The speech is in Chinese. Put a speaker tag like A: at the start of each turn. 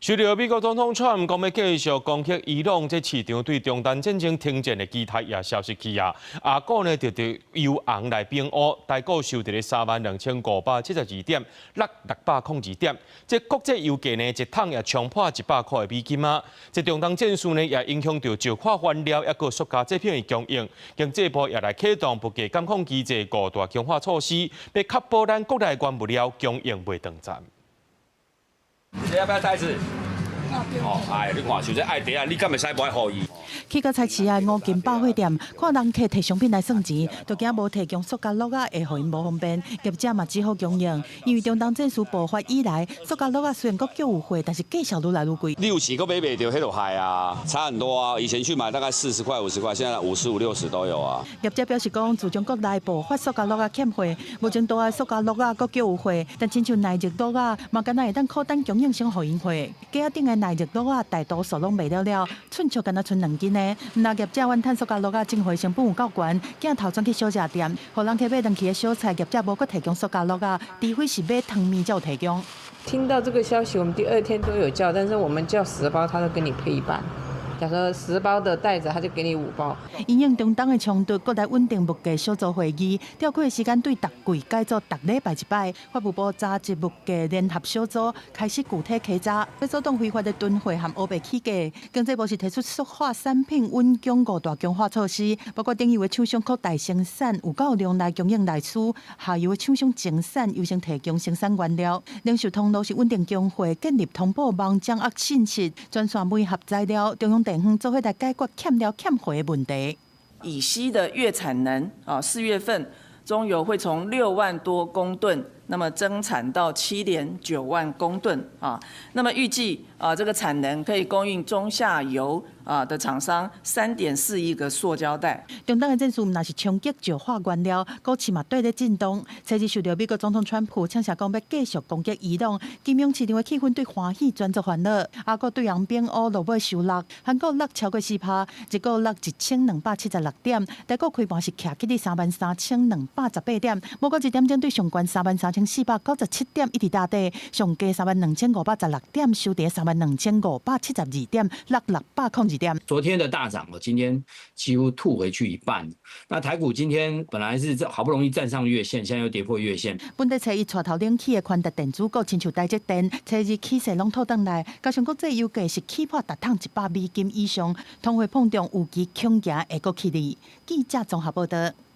A: 隨着美國總統川普講要繼續攻擊伊朗，這市場對中東戰爭停戰的期待也消失去啊。亞股呢就由紅來變黑，台股收在32572點，落602點。這國際油價呢一桶也衝破100塊的美金啊。這中東戰事呢也影響到石化原料，也個塑膠製品的供應。經濟部也來啟動不計監控機制5大強化措施，要確保咱國內原物料供應袂斷層。
B: 你要不要袋子？哦，哎，你看，像這愛茶啊，你敢會使不愛予伊？
C: 去到菜市啊5間百貨店，看人客摕商品來算錢，就驚無提供塑膠袋啊，會互因無方便。業者嘛只好供應，因為中東戰事爆發以來，塑膠袋啊雖然佫叫有貨，但是價錢愈來愈貴。
B: 你有時佫買袂到，迄就害啊，差很多啊。以前去買大概40塊、50塊，現在55、60都有啊。
C: 業者表示講，自從國內爆發塑膠袋啊欠貨，目前多啊塑膠袋啊佫叫有貨，但親像耐熱袋啊，嘛敢若會當靠單供應商互因貨。架頂的耐熱袋啊，大多數攏賣了，剩足敢若剩2斤呢。那業者怨碳塑膠袋啊，徵貨成本有夠懸，驚頭轉去小食店，互人客買回去的小菜，業者無佫提供塑膠袋啊，除非是買湯麵才有提供。
D: 聽到這個消息，我們第2天都有叫，但是我們叫10包，他都跟你配一半。假設10包的袋子，他就給你5包。
C: 因應中東的衝突，國內穩定物價小組會議調開的時間對逐季改做逐禮拜一擺。法務部查緝物價聯合小組開始具體稽查，要阻擋非法的囤貨和烏白起價。經濟部是提出塑化產品穩供5大強化措施，包括頂油的廠商擴大生產，有夠量來供應內需；下游的廠商增產，優先提供生產原料。零售通路是穩定供貨，建立通報網掌握信息，專線媒合材料，中央做伙來解決欠料欠貨的問題。
E: 乙烯的月產能4月份中油會從6萬多公噸，那麼增產到7.9萬公噸啊。那麼預計這個產能可以供應中下游的廠商3.4億個塑膠袋。
C: 中東的戰事若是衝擊石化原料，股市嘛對咧震動。隨即受到美國總統川普搶下講要繼續攻擊伊朗，金融市場的氣氛對歡喜轉作煩惱。亞股對洋變黑，落尾收落，韓國落超過4%，一個落1276點，台股開盤是徛起佇33218點，無過1點鐘對上關33497點，一直打底，上加32516點，收跌32572點，落602點。
F: 昨天的大漲，我今天幾乎吐回去一半。那台股今天本來是好不容易站上月線，現在又跌破月線。
C: 本地初一帶頭領起的寬達電子股，親像台積電，初二起勢攏套轉來，加上國際油價是起破達桶100美金以上，通貨膨脹有期恐驚會閣起哩。記者綜合報道。